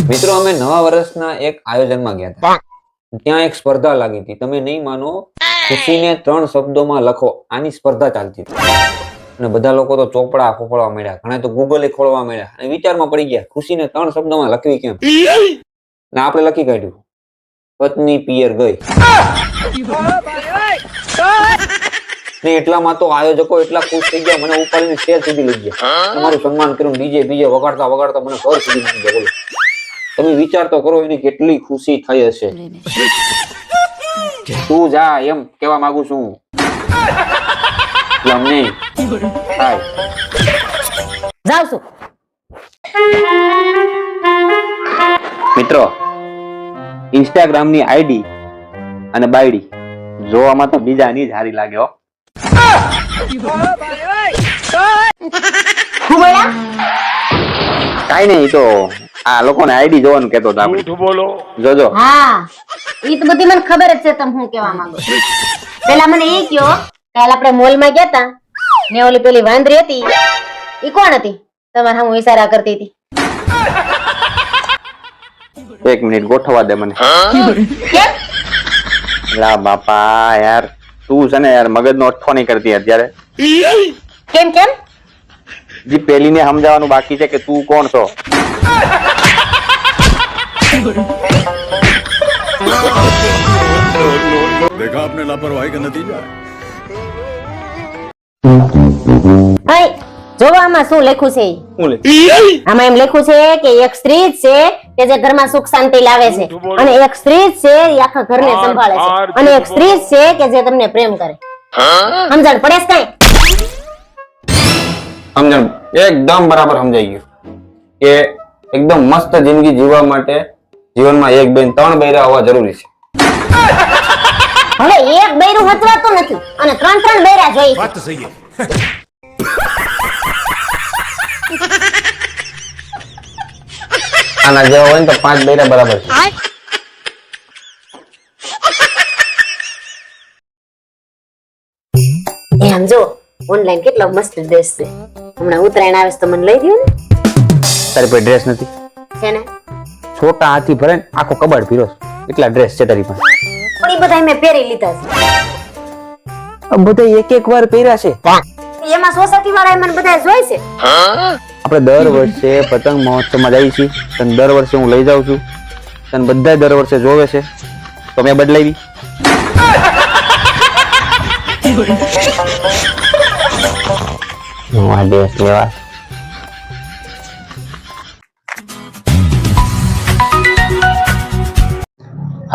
મિત્રો અમે નવા વર્ષના એક આયોજનમાં ગયા હતા. ત્યાં એક સ્પર્ધા લાગી હતી. તમે નહીં માનો, ખુશીને 3 શબ્દોમાં લખો આની સ્પર્ધા ચાલતી હતી. અને બધા લોકો તો ચોપડા ખોખડવા માંડ્યા, ઘણા તો ગૂગલે ખોલવા માંડ્યા અને વિચારમાં પડી ગયા ખુશીને 3 શબ્દોમાં લખવી કેમ. અને આપણે લખી કાઢ્યું, પત્ની પિયર ગઈ. ને એટલામાં તો આયોજકો એટલા ખુશ થઈ ગયા, મને ઉપાડીને સ્ટેજ સુધી લઈ ગયા. તમારું સન્માન કર્યું, ડીજે વગાડતા વગાડતા મને ઘર સુધી લઈ ગયા. બોલો, તમે વિચાર તો કરો એની કેટલી ખુશી થઈ હશે. તું જા એમ કેવા માંગુ છું. અમને હાય જાવ છું. મિત્રો, ઇન્સ્ટાગ્રામ ની આઈડી અને બાયડી જોવામાં તો બીજાની જ હારી લાગે હો. કાઈ નહીં, તો આ લોકોને આઈડી જોવાનું કેતો હતો આપણે. બોલો જોજો. હા, ઈ તો બધી મને ખબર જ છે તમે હું કેવા માંગો. પેલા મને ઈ કયો, કાલ આપણે મોલ માં ગયા તા ને ઓલી પેલી વાંદરી હતી, ઈ કોણ હતી? તમારે હું ઈશારા કરતી હતી. એક મિનિટ ગોઠવા દે મને. કેમ? લા બાપા યાર, તું છે ને યાર મગજ નો અઠ્ઠો નહીં કરતી અત્યારે. કેમ કેમ? જી પેલી ને સમજાવવાનું બાકી છે કે તું કોણ છો. देखा आपने लापरवाही का नतीजा હાય, જોવા આમાં શું લખ્યું છે ઈ? હું લે આમાં એમ લખ્યું છે કે એક સ્ત્રી જ છે કે જે ઘરમાં સુખ શાંતિ લાવે છે, અને એક સ્ત્રી જ છે એ આખા ઘરને સંભાળે છે, અને એક સ્ત્રી જ છે કે જે તમને પ્રેમ કરે. સમજણ પડે છે કાંઈ? સમજણ એકદમ બરાબર સમજાઈ ગયું કે એકદમ મસ્ત જિંદગી જીવવા માટે જીવનમાં 1 2 3 બૈરા હોવા જરૂરી છે. હવે એક બૈરું વચવાતું નથી અને 3 બૈરા જોઈએ છે. बात सही है આના જેવા હોય ને તો 5 બૈરા બરાબર છે. એમ જો ઓનલાઈન કેટલો મસ્ત ડ્રેસ છે, હમણાં ઉત્તરાયણ આવે છે તો મને લઈ દયો ને. તારી પાસે ડ્રેસ નથી? છે ને, છોટા હાથી ભરે ને આખો કબાડ પીરો એટલા ડ્રેસ છે તારી પાસે. પણ ઈ બધા મેં પહેરી લીધા છે. બધા એક વાર પહેર્યા છે. એમાં સોસાયટી વાળા મને બધા જોઈ છે. આપણે દર વર્ષે પતંગ મહોત્સવમાં જઈએ છીએ, તને દર વર્ષે હું લઈ જાઉં છું, તને બધા દર વર્ષે જોવે છે, તો મેં બદલાવી. હું આ ડ્રેસ લેવા.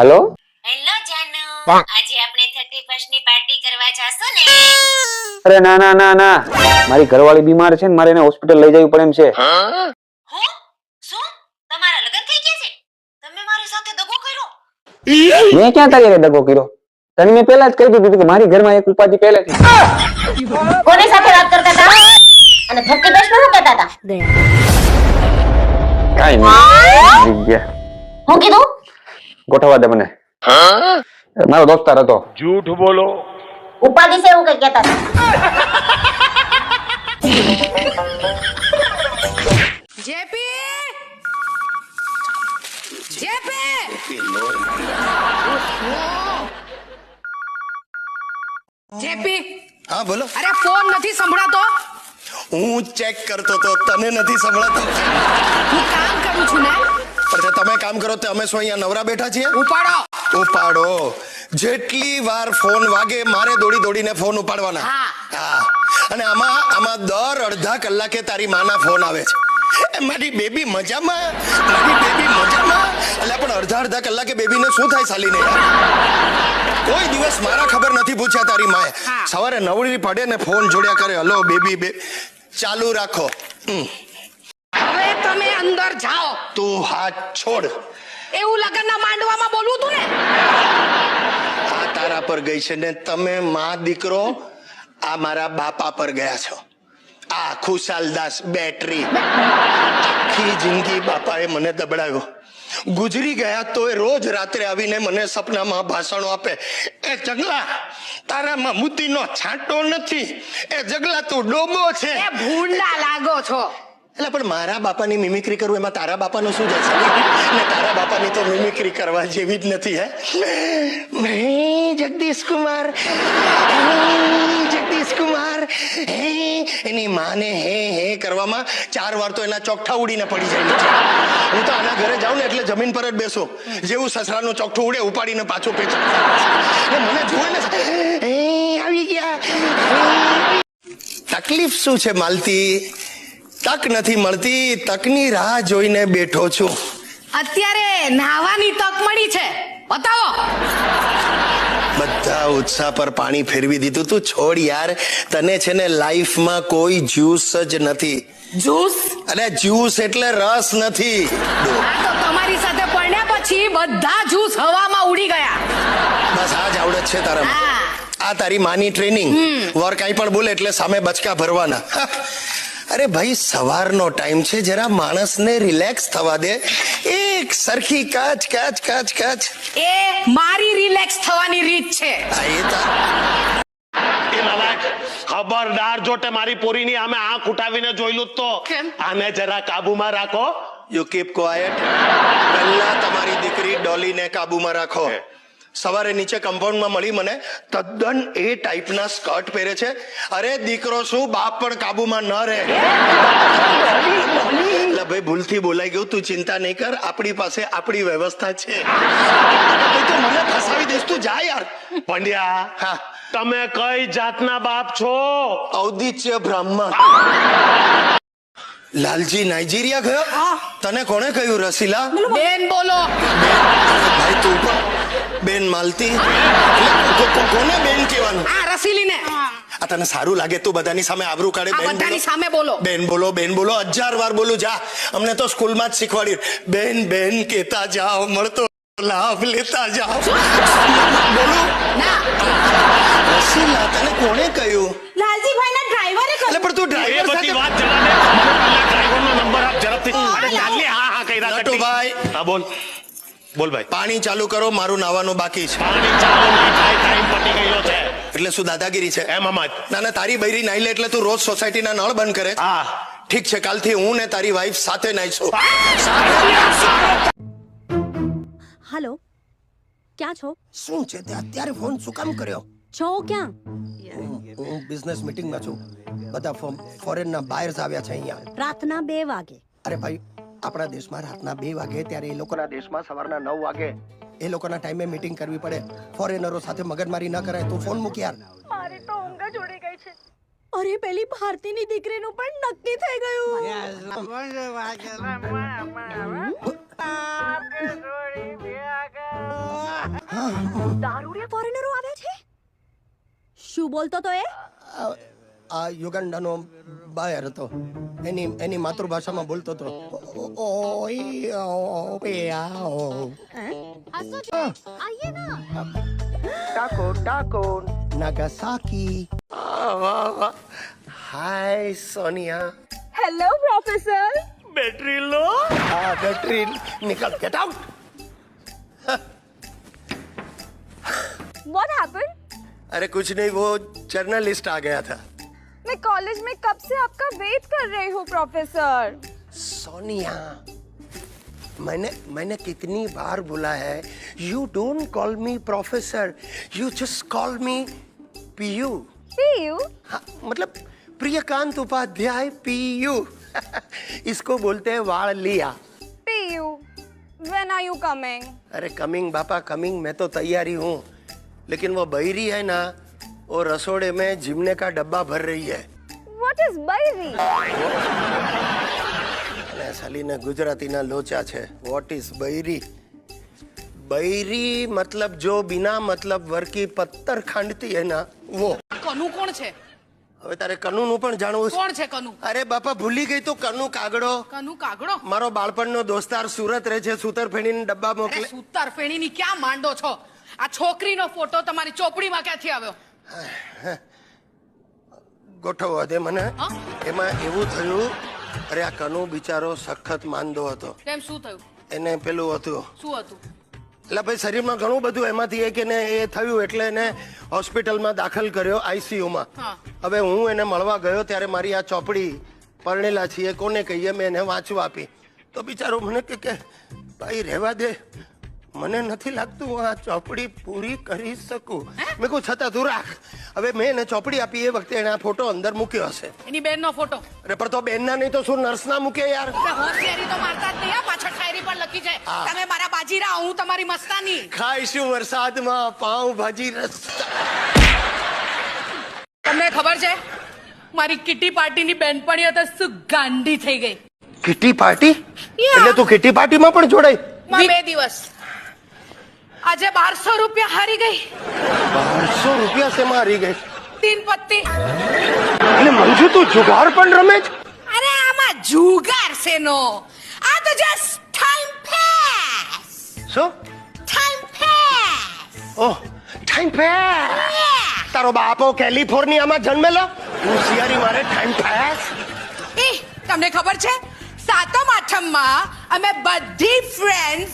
હેલો હેલો જાનુ, આજે આપણે 31st ની પાર્ટી કરવા જાશું ને? અરે ના ના ના ના, મારી ઘરવાળી બીમાર છે ને, મારે એને હોસ્પિટલ લઈ જવી પડે એમ છે. હું શું તમારા લગન થઈ ગયા છે? તમે મારી સાથે દગો કર્યો? મેં ક્યાં તારી હારે દગો કર્યો? તને મેં પહેલા જ કહી દીધું કે મારી ઘરમાં એક ઉપાધિ પહેલેથી. કોની સાથે વાત કરતા હતા અને 31st માં શું કહેતા હતા? કાઈ નહીં, ગયા હું કીધું? ગોઠવા દે મને. મારો દોસ્તાર હતો. झूठ बोलो ઉપાધિ છે એવું કઈ કહેતા હતા? જેપી જેપી જેપી હા બોલો. અરે ફોન નથી સંભળાતો. હું ચેક કરતો તો, તને નથી સંભળાતો? હું કામ કરું છું ને. પણ તમે કામ કરો તો અમે શું અહીંયા નવરા બેઠા છીએ? ઉપાડો. ઉપાડો. જેટલી વાર ફોન વાગે મારે દોડી દોડીને ફોન ઉપાડવાના. હા. અને આમાં દર અડધા કલાકે તારી માના ફોન આવે છે. એ મારી બેબી મજામાં, મારી બેબી મજામાં. એટલે પણ અડધા કલાકે બેબીને શું થાય સાલીને યાર? કોઈ દિવસ મારા ખબર નથી પૂછ્યા તારી માએ. સવારે નવરી પડે ને ફોન જોડ્યા કરે, હલો બેબી ચાલુ રાખો. હવે તમે અંદર જાઓ. તું હાથ છોડ. એવું લગનના માંડવામાં બોલવું તું ને. આ તારા પર ગઈ છે ને તમે માં દીકરો આ મારા બાપા પર ગયા છો. આ ખુશાલદાસ બેટરી આખી જિંદગી બાપાએ મને દબડાવ્યો. ગુજરી ગયા તો એ રોજ રાત્રે આવીને મને સપનામાં ભાષણો આપે. એ જગલા તારામાં મુતીનો છાંટો નથી, એ જગલા તું ડોબો છે. એ ભૂંડા લાગો છો. એટલે પણ મારા બાપાની મિમિક્રી કરું એમાં તારા બાપાનું શું જશે ને તારા બાપાની તો મિમિક્રી કરવા જેવી જ નથી હે જગદીશ કુમાર જગદીશ કુમાર એની માને હે કરવામાં 4 વાર તો એના ચોકઠા ઉડીને પડી જાય નીચે. હું તો આના ઘરે જાઉં ને એટલે જમીન પર જ બેસો, જેવું સસરાનું ચોકઠું ઉડે ઉપાડીને પાછું પેચા મને જોવે ને આવી ગયા. તકલીફ શું છે માલતી? તક નથી મળતી, તકની રાહ જોઈને બેઠો છું. અત્યારે નાહવાની તક મળી છે, બતાવો. બધા ઉત્સાહ પર પાણી ફેરવી દીધું. તું છોડ યાર, તને છે ને લાઈફમાં કોઈ જ્યુસ જ નથી. જ્યુસ? અરે જ્યુસ એટલે રસ નથી. આ તો તમારી સાથે પડ્યા પછી બધા જ્યુસ હવામાં ઉડી ગયા. બસ આ જ આવડત છે તારામાં. હા. આ તારી માની ટ્રેનિંગ. વર કાંઈ પણ બોલે એટલે સામે બચકા ભરવાના. અરે ભાઈ, સવારનો ટાઈમ છે, જરા માણસને રિલેક્સ થવા દે. એક સરખી કાચ કાચ કાચ કાચ. એ મારી રિલેક્સ થવાની રીત છે. આ એ તા એ નાલાયક, ખબરદાર જો તે મારી પોરીની આમે આંખ ઉઠાવીને જોયેલું જ તો કેમ? આને જરા કાબુમાં રાખો. You keep quiet. પહેલા તમારી દીકરી ડોલીને કાબુમાં રાખો. સવારે નીચે કમ્પાઉન્ડમાં મળી મને, તદ્દન એ ટાઈપના સ્કર્ટ પહેરે છે. અરે દીકરો શું, બાપ પણ કાબુમાં ન રહે. એટલે ભાઈ ભૂલથી બોલાઈ ગયું, તું ચિંતા નહીં કર, આપણી પાસે આપણી વ્યવસ્થા છે. તો મને ફસાવી દઈશ, તું જા યાર. પંડ્યા, હા, તમે કઈ જાતના બાપ છો? ઔદિત્ય બ્રાહ્મણ. લાલજી નાઇજીરિયા ગયો? તને કોણે કહ્યું રસીલા? બેન બોલો. ભાઈ તું પણ બેન માલતી. એટલે કોને બેન કહેવાનું? આ રસીલીને. આ તને સારું લાગે? તું બધાની સામે આબરૂ કાઢે? આ બેન બધાની બોલો. સામે બોલો. બેન બોલો, બેન બોલો, 1000 વાર બોલું. જા, અમને તો સ્કૂલમાં જ શીખવાડ્યું, બેન બેન કહેતા જાઓ, મળતો લાભ લેતા જાઓ. બોલું ના. રસીલા, તને કોણે કહ્યું? લાલજીભાઈના ડ્રાઈવરે એટલે પણ તું એ ડ્રાઈવર બધી સાથે વાત જવા દે. મને પહેલા ડ્રાઈવરનો નંબર આપ ઝડપથી. અરે ચાલી, હા હા કર્યા કરતી. નટુભાઈ. હા બોલ. બોલ ભાઈ. પાણી ચાલુ કરો, મારું નાવાનું બાકી છે. પાણી ચાલુ નહીં થાય, ટાઈમ પતી ગયો છે. એટલે શું દાદાગીરી છે? એમ જ. ના ના, તારી બૈરી નાઈ લે એટલે તું રોજ સોસાયટીના નળ બંધ કરે? હા. ઠીક છે, કાલથી હું ને તારી વાઈફ સાથે નાઈશું. हेलो क्या छो શું છે તે અત્યારે ફોન શું કામ કર્યો? छो क्या હું બિઝનેસ મીટિંગમાં છું. બધા ફોરેનના બાયર્સ આવ્યા છે અહીંયા. रातना 2 वागे અરે ભાઈ, આપણા દેશમાં રાતના 2 વાગે, ત્યારે એ લોકોના દેશમાં સવારના 9 વાગે. એ લોકોના ટાઈમે મીટિંગ કરવી પડે. ફોરેનરો સાથે મગજમારી ન કરાય. તું ફોન મૂક યાર. મારી તો ઊંઘ જ ઉડી ગઈ છે. અરે પેલી ભારતીની દીકરીનું પણ નક્કી થઈ ગયું. દારૂડિયા ફોરેનરો આવે છે. શું બોલતો તો એ? આ યુગાન્ડાનો બાયર હતો, એની માતૃભાષામાં બોલતો હતો. આઈએ ના. ટાકો ટાકો Nagasaki. Hi Sonia. Hello professor. Battery લો. हाँ बैटरी निकल, गेट आउट. What happened? अरे कुछ नहीं, वो जर्नलिस्ट आ गया था. मैं कॉलेज में कब से आपका वेट कर रही हूँ प्रोफेसर. सोनिया, मैंने कितनी बार बोला है, you don't call me professor, you just call me Piyu. Piyu? हाँ, मतलब प्रियकांत उपाध्याय पीयू. इसको बोलते हैं वाड़ लिया. Piyu, when are you coming? अरे कमिंग बापा कमिंग, मैं तो तैयारी हूँ, लेकिन वो बहरी है ना, वो रसोड़े में जिमने का डब्बा भर रही है. What is baiरी? અને સાલીને ગુજરાતીના લોચા છે. વોટ ઇઝ બૈરી? બૈરી मतलब जो बिना मतलब वर की पत्थर खांडती है ना, वो. કનુ કોણ છે? હવે તારે કનુનું પણ જાણવું છે? કોણ છે કનુ? અરે બાપા, ભૂલી ગઈ તો કનુ કાગડો. કનુ કાગડો? મારો બાળપણનો દોસ્તાર સુરત રહે છે, સૂતર ફેણીને ડબ્બા અરે મોકલે. સૂતર ફેણીની ક્યાં માંડો છો? આ છોકરીનો ફોટો તમારી ચોપડીમાં ક્યાંથી આવ્યો? ગોઠવવા દે મને. હા? એમાં એવું થયું, અરે આ કનુ બિચારો સખત માંદો હતો. કેમ, શું થયું? એને પેલું હતું, શું હતું? એટલે ભાઈ શરીરમાં ઘણું બધું, એમાંથી એક એને એ થયું એટલે એને હોસ્પિટલમાં દાખલ કર્યો, આઈસીયુમાં. હા. હવે હું એને મળવા ગયો ત્યારે મારી આ ચોપડી પરણેલા છીએ કોને કહીએ, મેં એને વાંચવા આપી તો બિચારો મને કે ભાઈ રહેવા દે, મને નથી લાગતું હું આ ચોપડી પૂરી કરી શકું. મેં કહું છતાં તું રાખ. હવે મેં એને ચોપડી આપી એ વખતે એને આ ફોટો અંદર મૂક્યો હશે. એની બેનનો ફોટો. અરે પણ તો બેનના નહીં તો શું નર્સના મૂકે યાર? હોશિયારી તો મારતા જ નહીં હા, પાછળ શાયરી પણ લખી છે. તમે મારા બાજીરા, હું તમારી મસ્તાની. ખાઈશું વરસાદમાં પાઉં ભાજી રસ્તા. તમને ખબર છે મારી કિટી પાર્ટીની બેનપણીઓ તો શું ગાંડી થઈ ગઈ. કિટી પાર્ટી એટલે તું કિટી પાર્ટીમાં પણ જોડાઈ? 2 દિવસ આજે 1200 રૂપિયા હારી ગઈ. 1200 રૂપિયા શેમાં હારી ગઈ? 3 પત્તી. એટલે મંજુ તું જુગાર પણ રમે છે? અરે આમાં જુગાર શેનો, આ તો જસ્ટ ટાઈમ પાસ. શું ટાઈમ પાસ. ઓહ ટાઈમ પાસ. તારો બાપો કેલિફોર્નિયામાં જન્મેલો, હોશિયારી મારે ટાઈમ પાસ. એ તમને ખબર છે 7મ 8મમાં અમે બધી ફ્રેન્ડ્સ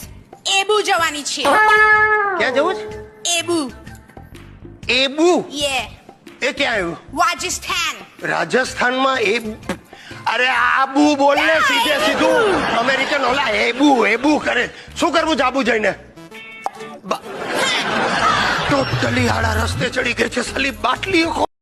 એબુ જવાની છીએ. ક્યાં જવું છે? એબુ. એબુ? યે. એ ક્યાં આવ્યું? રાજસ્થાન. રાજસ્થાનમાં એબુ? અરે આબુ બોલ ને સીધે સીધું. અમેરિકન ઓલા એબુ એબુ કરે. શું કરવું જાબુ જઈને? ટોટલી આડા રસ્તે ચડી ગઈ છે સાલી બાટલીઓ.